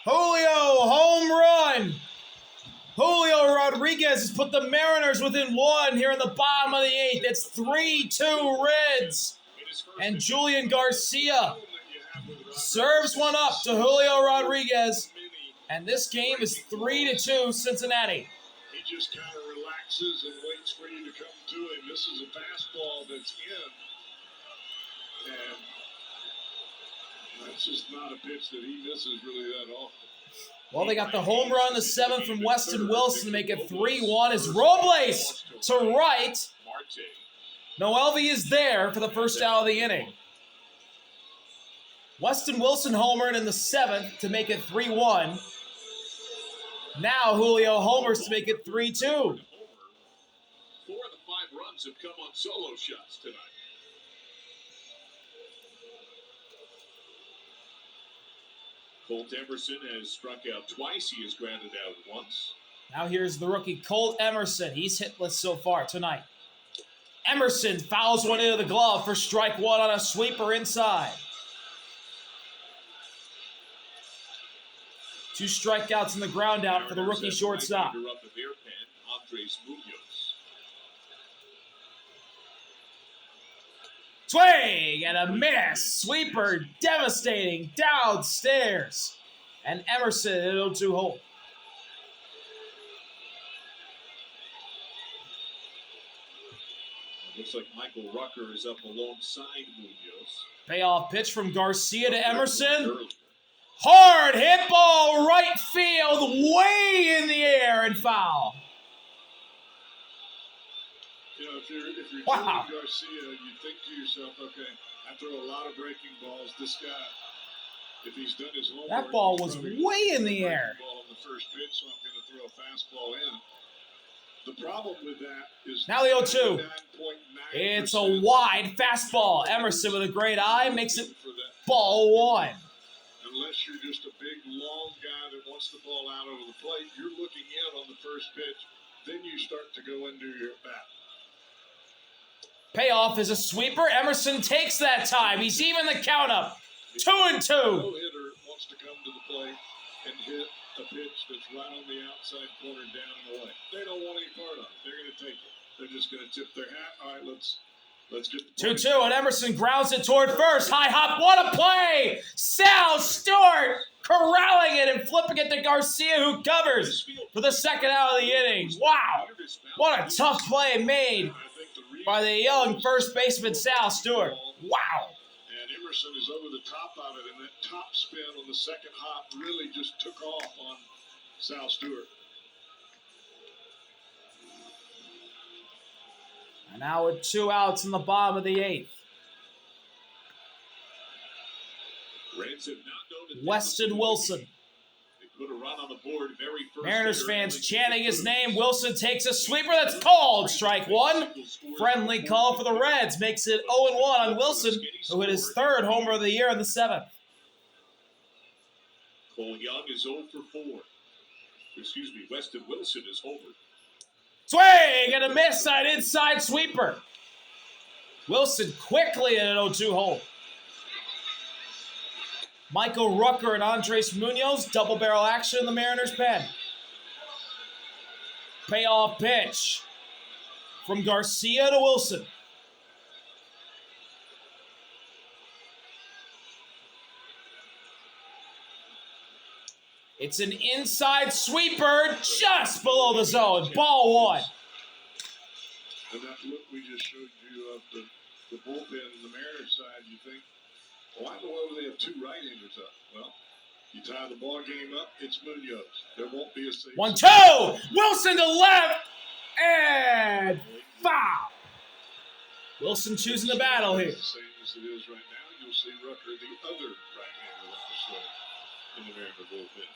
Julio, home run. Julio Rodriguez has put the Mariners within one here in the bottom of the eighth. It's 3-2 Reds. And Julian Garcia serves one up to Julio Rodriguez. And this game is 3-2 Cincinnati. He just kind of relaxes and waits for you to come to him. This is a fastball that's in. And that's just not a pitch that he misses really that often. Well, they got the home run, the seventh from Weston Wilson to make it 3-1. As Robles to right. Noelvi is there for the first out of the inning. Weston Wilson homered in the seventh to make it 3-1. Now Julio homers to make it 3-2. 4 of the 5 runs have come on solo shots tonight. Colt Emerson has struck out twice. He has grounded out once. Now here's the rookie Colt Emerson. He's hitless so far tonight. Emerson fouls one into the glove for strike one on a sweeper inside. 2 strikeouts in the ground out for the rookie shortstop. Swing and a miss. Sweeper devastating downstairs. And Emerson at 0-2 hole. Looks like Michael Rucker is up alongside Munoz. Payoff pitch from Garcia to Emerson. Hard hit ball, right field, way in the air and foul. You know, if you're Wow. Garcia, you think to yourself, okay, I throw a lot of breaking balls. This guy, if he's done his homework, That ball was way in the air. Ball on the first pitch, so I'm going to throw a fastball in. The problem with that is now the 0-2. 99.9%. It's a wide fastball. Emerson with a great eye makes it ball one. Unless you're just a big, long guy that wants the ball out over the plate, you're looking in on the first pitch. Then you start to go into your bat. Payoff is a sweeper. Emerson takes that time. He's even the count up. 2-2. No hitter wants to come to the plate and hit a pitch that's right on the outside corner down and away. They don't want any part of it. They're going to take it. They're just going to tip their hat. All right, let's get the 2-2, and Emerson grounds it toward first. High hop, what a play! Sal Stewart corralling it and flipping it to Garcia, who covers for the second out of the inning. Wow, what a tough play made by the young first baseman Sal Stewart. Wow. And Emerson is over the top of it, and that top spin on the second hop really just took off on Sal Stewart. And now with 2 outs in the bottom of the eighth. Weston Wilson. They put a run on the board very first. Mariners fans chanting his name. Wilson takes a sweeper that's called. Strike one. Friendly call for the Reds. Makes it 0-1 on Wilson, who hit his 3rd homer of the year in the 7th. Cole Young is 0 for 4. Excuse me, Weston Wilson is homered. Swing and a miss on inside sweeper. Wilson quickly at an 0-2 hole. Michael Rucker and Andres Munoz, double barrel action in the Mariners pen. Payoff pitch from Garcia to Wilson. It's an inside sweeper just below the zone. Ball one. And that look we just showed you of the bullpen on the Mariners side, you think, why in the world do they have 2 right-handers up? Well, you tie the ball game up, it's Munoz. There won't be a safe. 1-2. Wilson to left. And foul. Wilson choosing the battle here. The same as it is right now. You'll see Rucker, the other right-hander that was thrown in the Mariner bullpen.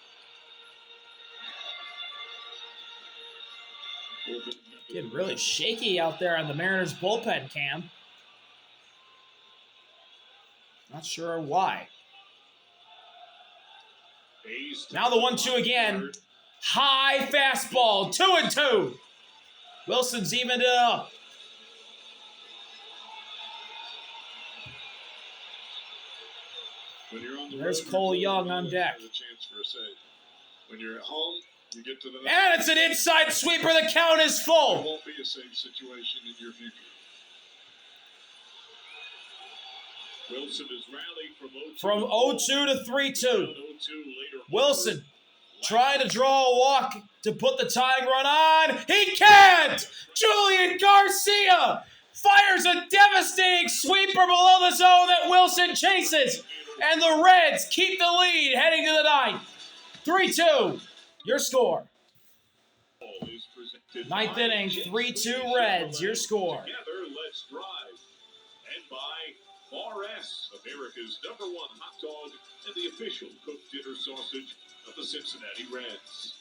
Getting really shaky out there on the Mariners bullpen, Cam. Not sure why. Now the 1-2 again. High fastball. 2-2. Wilson's evened it up. When you're on on the There's road, Cole you're Young going on to deck. have a chance for a save. When you're at home, you get to the And it's an inside sweeper. The count is There full. won't be a safe situation in your future. Wilson has rallied From 0-2 to 3-2. 0-2 later. Wilson trying to draw a walk to put the tying run on. He can't! Julian Garcia fires a devastating sweeper below the zone that Wilson chases. And the Reds keep the lead heading to the ninth. 3-2. Your score. Ninth inning, 3-2 Reds. Your score. Together, let's drive. And by Bar S, America's #1 hot dog and the official cooked dinner sausage of the Cincinnati Reds.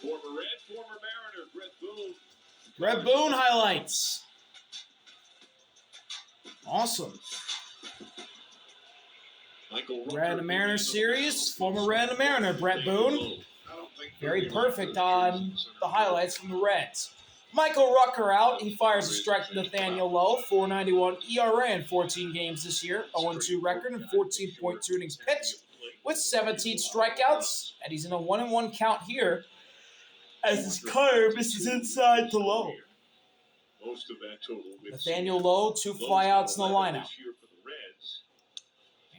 Former Red, former Mariner, Brett Boone. Brett Boone highlights. Awesome. Red and Mariner series, former Red and Mariner, Brett Boone. Very perfect on the highlights from the Reds. Michael Rucker out. He fires a strike to Nathaniel Lowe. 4.91 ERA in 14 games this year. 0-2 record and 14.2 innings pitched with 17 strikeouts. And he's in a 1-1 count here as his cutter misses inside to Lowe. Most of that total. Nathaniel Lowe, 2 flyouts in the lineup.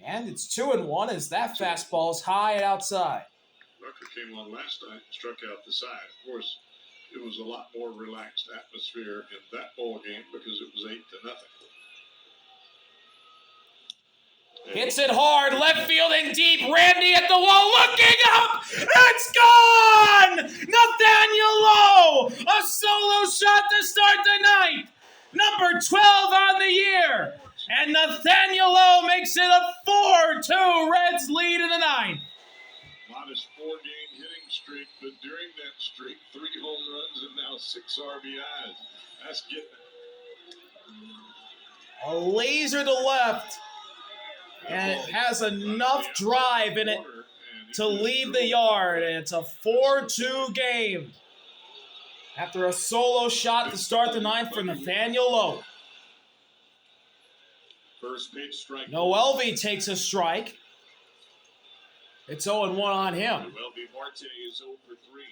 And it's 2-1 as that fastball is high and outside. Rucker came on last night and struck out the side. Of course, it was a lot more relaxed atmosphere in that ball game because it was 8-0. Hits it hard, left field and deep. Randy at the wall, looking up. It's gone! Nathaniel Lowe, a solo shot to start the ninth. Number 12 on the year. And Nathaniel Lowe makes it a 4-2 Reds lead in the ninth. Modest 4-game hitting streak, but during that streak, 3 home runs and now 6 RBIs. That's getting it. A laser to left. And it has enough drive in it to leave the yard. And it's a 4-2 game. After a solo shot to start the ninth for Nathaniel Lowe. First pitch strike. Noelvi takes a strike. It's 0-1 on him. Noelvi Marte is 0 for 3.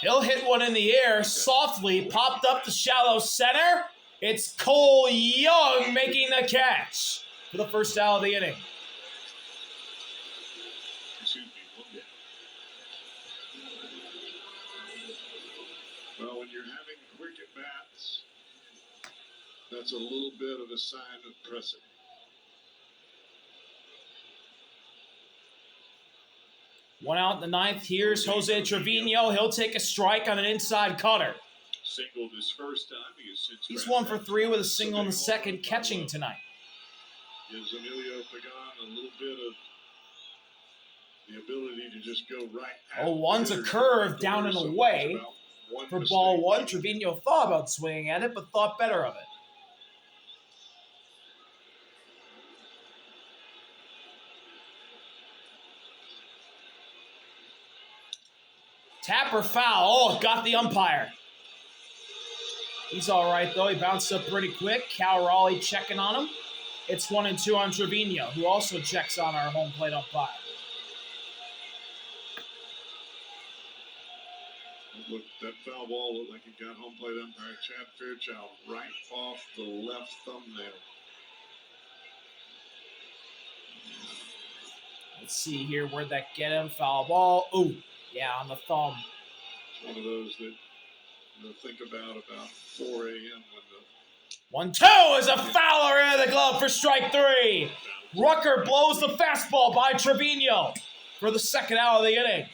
He'll hit one in the air, softly, popped up to shallow center. It's Cole Young making the catch for the first out of the inning. Excuse me, one day. Well, when you're having quick at-bats, that's a little bit of a sign of pressing. One out in the ninth. Here's Jose Trevino. He'll take a strike on an inside cutter. Singled his first time. He's 1 for 3 with a single in the second, catching tonight. Gives Emilio Pagan a little bit of the ability to just go right at 0-1's a curve down and away. For ball one, Trevino thought about swinging at it, but thought better of it. Tapper foul. Oh, got the umpire. He's all right, though. He bounced up pretty quick. Cal Raleigh checking on him. It's 1-2 on Trevino, who also checks on our home plate umpire. Look, that foul ball looked like it got home plate umpire Chad Fairchild right off the left thumbnail. Let's see here. Where'd that get him? Foul ball. Ooh, yeah, on the thumb. It's one of those that you'll think about 4 a.m. when the 1-2 is a fouler into the glove for strike 3. Rucker blows the fastball by Trevino for the second out of the inning.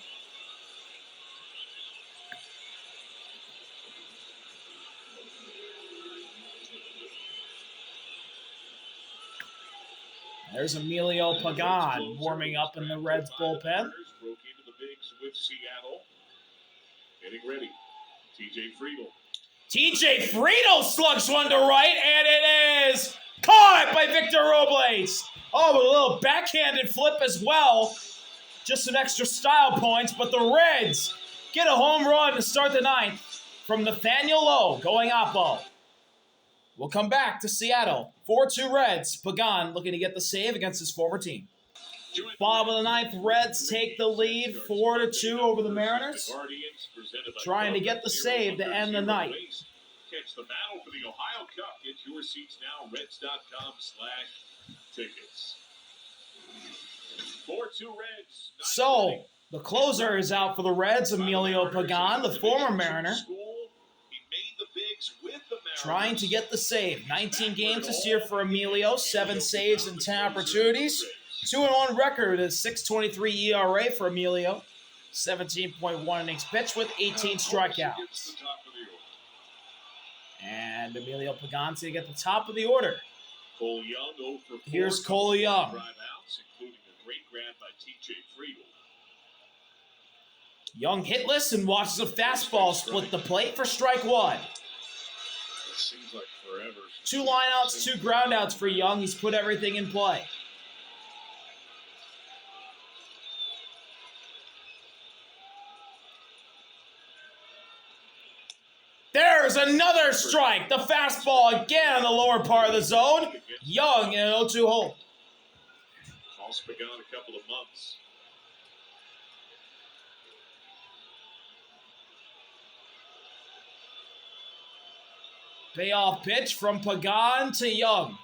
There's Emilio Pagan warming up in the Reds bullpen. Broke into the bigs with Seattle. Getting ready. TJ Friedel. TJ Friedel slugs one to right, and it is caught by Victor Robles. Oh, with a little backhanded flip as well. Just some extra style points, but the Reds get a home run to start the ninth from Nathaniel Lowe going oppo. We'll come back to Seattle. 4-2 Reds. Pagan looking to get the save against his former team. Bottom of the ninth, Reds take the lead 4-2 over the Mariners. Trying to get the save to end the night. Catch the battle for the Ohio Cup. Get your seats now, Reds.com/tickets. 4-2 Reds. So, the closer is out for the Reds, Emilio Pagan, the former Mariner. Trying to get the save. 19 games this year for Emilio, 7 saves and 10 opportunities. 2-1 record is .623 ERA for Emilio. 17.1 innings pitched with 18 strikeouts. And Emilio Pagan's going to get the top of the order. Cole Young 0 for 4. Here's Cole Young. Drive outs, including a great grab by T.J. Friedel. Young hitless and watches a fastball split the plate for strike one. It seems like forever. 2 lineouts, 2 groundouts for Young. He's put everything in play. There's another strike. The fastball again in the lower part of the zone. Young in an 0-2 hole. Also begun a couple of months. Payoff pitch from Pagan to Young.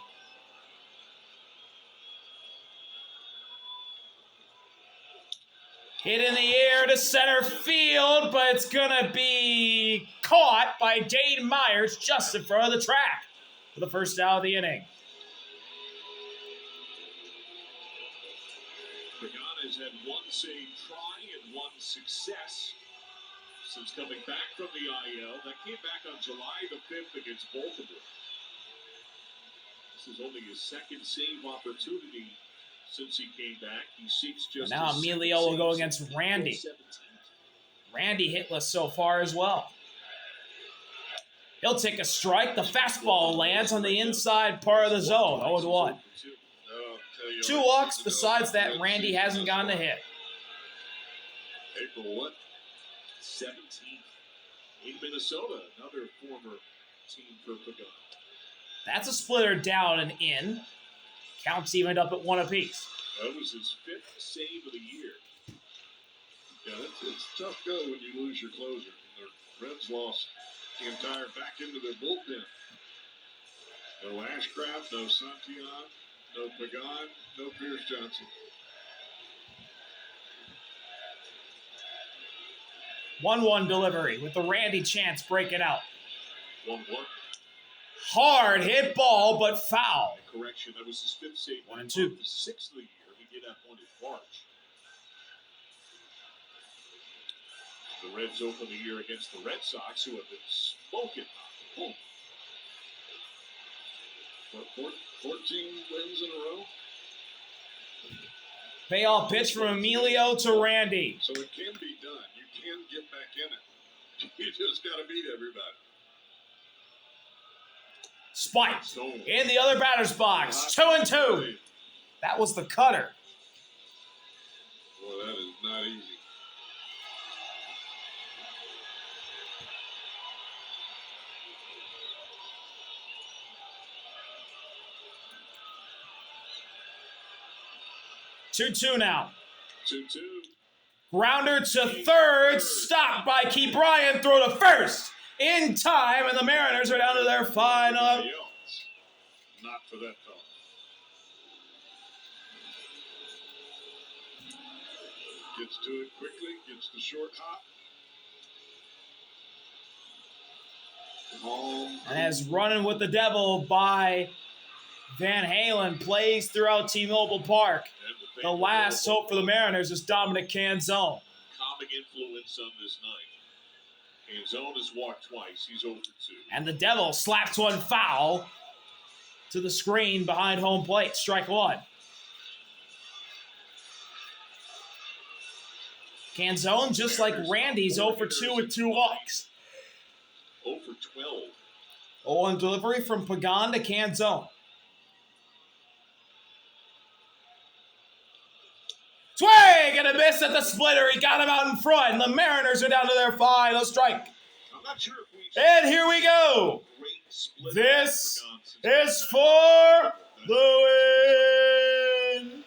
Hit in the air to center field, but it's going to be caught by Dane Myers just in front of the track for the first out of the inning. Pagan has had 1 save try and 1 success since coming back from the IL. That came back on July the 5th against Baltimore. This is only his 2nd save opportunity since he came back. He seeks just now Emilio will go against Randy. Randy hitless so far as well. He'll take a strike. The fastball lands on the inside part of the zone. 0-1. 2 walks. Besides that, Randy hasn't gotten a hit. April what? 17th in Minnesota. Another former team for Pagan. That's a splitter down and in. Counts evened up at 1 apiece. That was his 5th save of the year. Yeah, it's tough go when you lose your closer. The Reds lost the entire back end of their bullpen. No Ashcraft, no Santillan, no Pagan, no Pierce Johnson. 1-1 delivery with the Randy chance breaking out. 1-1. Hard hit ball, but foul. Correction, that was his 5th save. 1-2. The 6th of the year. He did have 1 in March. The Reds open the year against the Red Sox, who have been smoking. Oh. 14 wins in a row. Payoff pitch from Emilio to Randy. So it can be done. You can get back in it. You just got to beat everybody. Spike in the other batter's box. 2-2. That was the cutter. Boy, that is not easy. Two now. 2-2. Grounder to third. Stopped by Key Bryant. Throw to first. In time, and the Mariners are down to their final. Not for that fella. Gets to it quickly, gets the short hop. And as running with the devil by Van Halen plays throughout T-Mobile Park. The last hope for the Mariners is Dominic Canzone. Calming influence on this night. Canzone has walked twice. He's 0 for 2. And the devil slaps one foul to the screen behind home plate. Strike 1. Canzone, just like Randy's, 0 for 2 with 2 walks. 0 for 12. 0-1 delivery from Pagan to Canzone. Swing and a miss at the splitter. He got him out in front. And the Mariners are down to their final strike. I'm not sure if we And here we go. great This is for the win.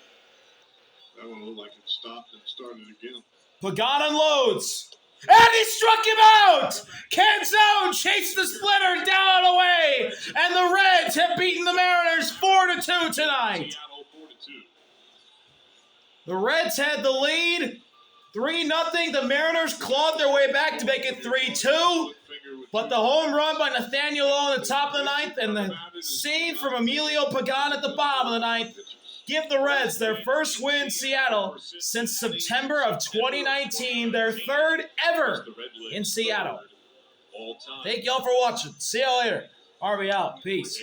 That one looked like it stopped and started again. Pagan unloads. And he struck him out! Canzone chased the splitter down and away. And the Reds have beaten the Mariners 4-2 tonight. The Reds had the lead. 3-0. The Mariners clawed their way back to make it 3-2. But the home run by Nathaniel Lowe in the top of the ninth and the save from Emilio Pagan at the bottom of the ninth give the Reds their first win in Seattle since September of 2019, their third ever in Seattle. Thank y'all for watching. See y'all later. Harvey out. Peace.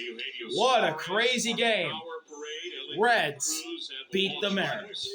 What a crazy game. Reds beat the Mariners.